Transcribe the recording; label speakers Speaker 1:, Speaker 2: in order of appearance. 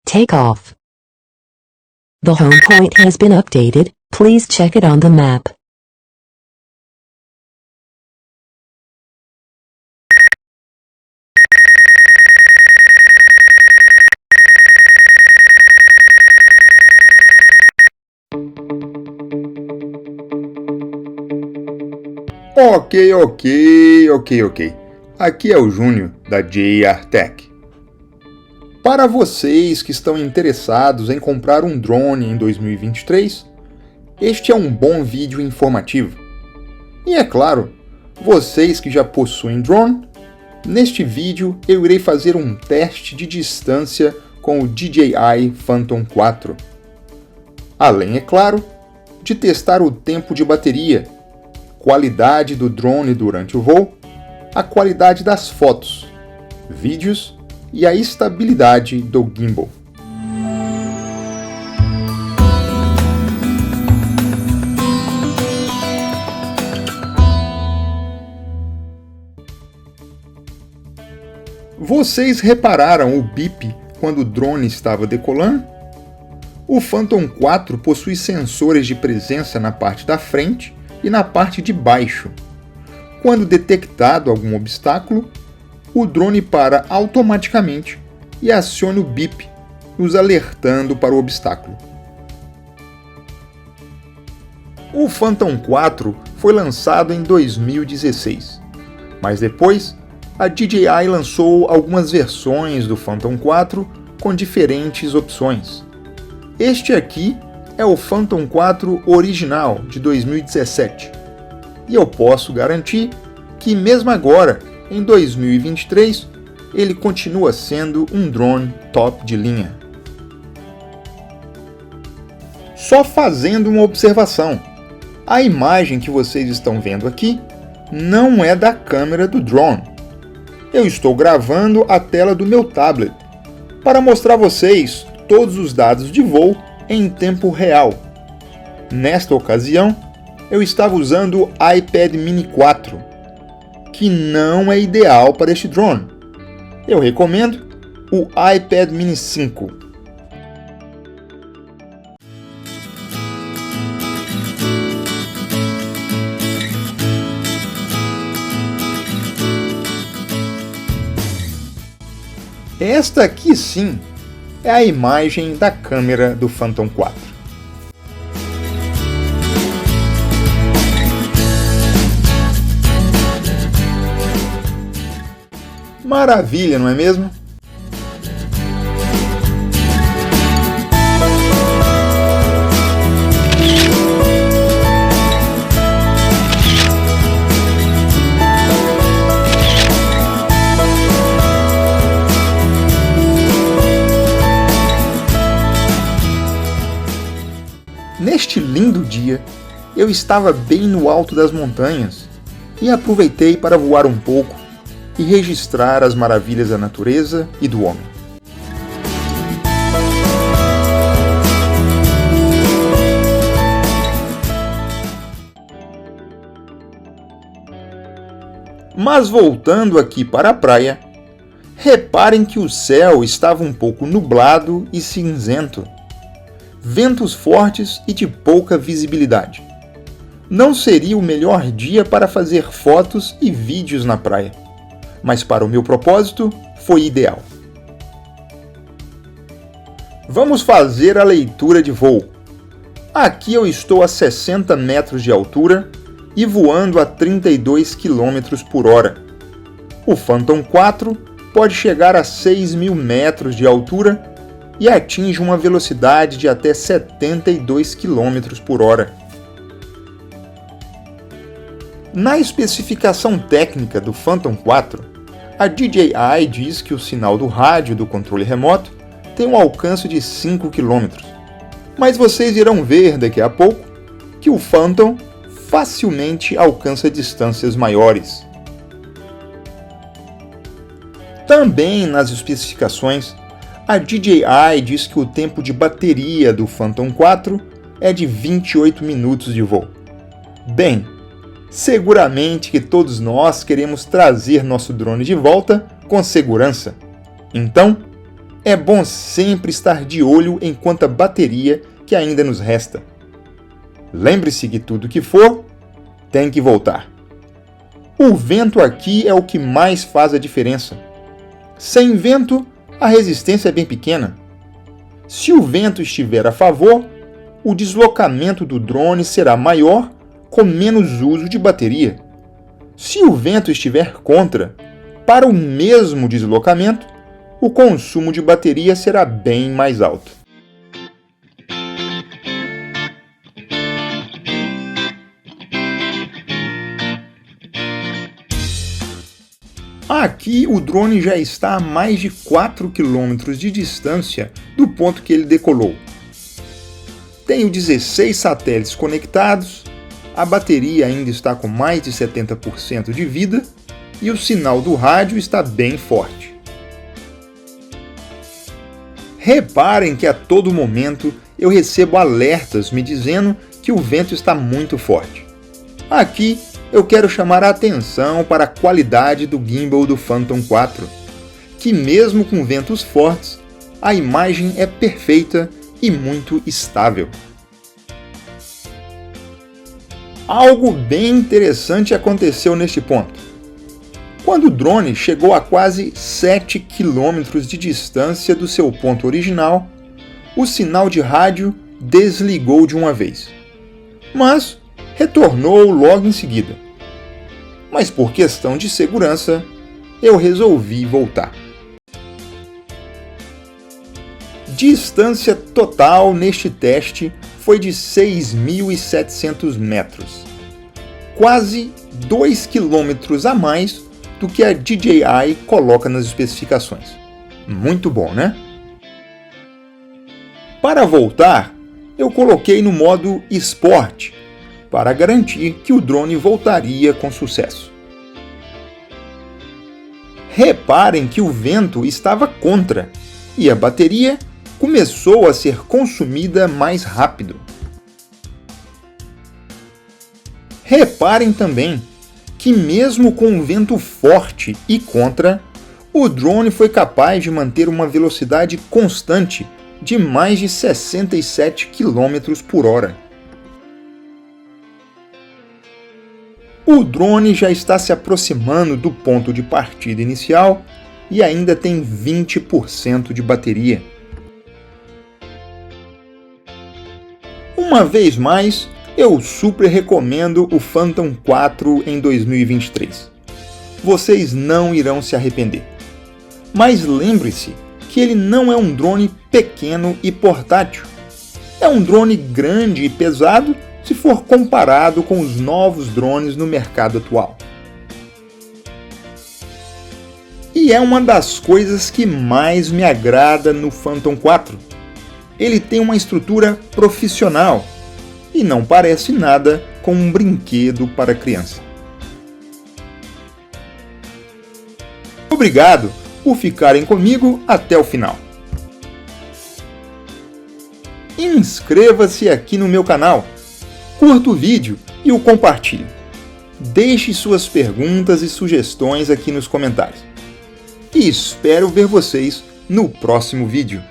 Speaker 1: Takeoff. The home point has been updated, please check it on the map.
Speaker 2: Ok. Aqui é o Júnior, da JR Tech. Para vocês que estão interessados em comprar um drone em 2023, este é um bom vídeo informativo. E é claro, vocês que já possuem drone, neste vídeo eu irei fazer um teste de distância com o DJI Phantom 4. Além, é claro, de testar o tempo de bateria, qualidade do drone durante o voo, a qualidade das fotos, vídeos e a estabilidade do gimbal. Vocês repararam o bip quando o drone estava decolando? O Phantom 4 possui sensores de presença na parte da frente e na parte de baixo. Quando detectado algum obstáculo, o drone para automaticamente e aciona o bip, nos alertando para o obstáculo. O Phantom 4 foi lançado em 2016, mas depois a DJI lançou algumas versões do Phantom 4 com diferentes opções. Este aqui é o Phantom 4 original de 2017, e eu posso garantir que mesmo agora, em 2023, ele continua sendo um drone top de linha. Só fazendo uma observação, a imagem que vocês estão vendo aqui não é da câmera do drone. Eu estou gravando a tela do meu tablet para mostrar a vocês todos os dados de voo em tempo real. Nesta ocasião, eu estava usando o iPad Mini 4, que não é ideal para este drone. Eu recomendo o iPad Mini 5. Esta aqui sim é a imagem da câmera do Phantom 4. Maravilha, não é mesmo? Neste lindo dia, eu estava bem no alto das montanhas e aproveitei para voar um pouco e registrar as maravilhas da natureza e do homem. Mas voltando aqui para a praia, reparem que o céu estava um pouco nublado e cinzento, ventos fortes e de pouca visibilidade. Não seria o melhor dia para fazer fotos e vídeos na praia, mas para o meu propósito foi ideal. Vamos fazer a leitura de voo. Aqui eu estou a 60 metros de altura e voando a 32 km por hora. O Phantom 4 pode chegar a 6.000 metros de altura e atinge uma velocidade de até 72 km por hora. Na especificação técnica do Phantom 4, a DJI diz que o sinal do rádio do controle remoto tem um alcance de 5 km, mas vocês irão ver daqui a pouco que o Phantom facilmente alcança distâncias maiores. Também nas especificações, a DJI diz que o tempo de bateria do Phantom 4 é de 28 minutos de voo. Bem, seguramente que todos nós queremos trazer nosso drone de volta com segurança. Então, é bom sempre estar de olho em quanta bateria que ainda nos resta. Lembre-se que tudo que for, tem que voltar. O vento aqui é o que mais faz a diferença. Sem vento, a resistência é bem pequena. Se o vento estiver a favor, o deslocamento do drone será maior com menos uso de bateria. Se o vento estiver contra, para o mesmo deslocamento, o consumo de bateria será bem mais alto. Aqui o drone já está a mais de 4 km de distância do ponto que ele decolou. Tenho 16 satélites conectados, a bateria ainda está com mais de 70% de vida e o sinal do rádio está bem forte. Reparem que a todo momento eu recebo alertas me dizendo que o vento está muito forte. Aqui eu quero chamar a atenção para a qualidade do gimbal do Phantom 4, que mesmo com ventos fortes, a imagem é perfeita e muito estável. Algo bem interessante aconteceu neste ponto. Quando o drone chegou a quase 7 km de distância do seu ponto original, o sinal de rádio desligou de uma vez, mas retornou logo em seguida. Mas por questão de segurança, eu resolvi voltar. Distância total neste teste foi de 6.700 metros, quase 2 km a mais do que a DJI coloca nas especificações. Muito bom, né? Para voltar, eu coloquei no modo Sport, para garantir que o drone voltaria com sucesso. Reparem que o vento estava contra e a bateria começou a ser consumida mais rápido. Reparem também que mesmo com um vento forte e contra, o drone foi capaz de manter uma velocidade constante de mais de 67 km por hora. O drone já está se aproximando do ponto de partida inicial e ainda tem 20% de bateria. Uma vez mais, eu super recomendo o Phantom 4 em 2023. Vocês não irão se arrepender. Mas lembre-se que ele não é um drone pequeno e portátil. É um drone grande e pesado se for comparado com os novos drones no mercado atual. E é uma das coisas que mais me agrada no Phantom 4. Ele tem uma estrutura profissional e não parece nada com um brinquedo para criança. Obrigado por ficarem comigo até o final. Inscreva-se aqui no meu canal, curta o vídeo e o compartilhe. Deixe suas perguntas e sugestões aqui nos comentários. E espero ver vocês no próximo vídeo.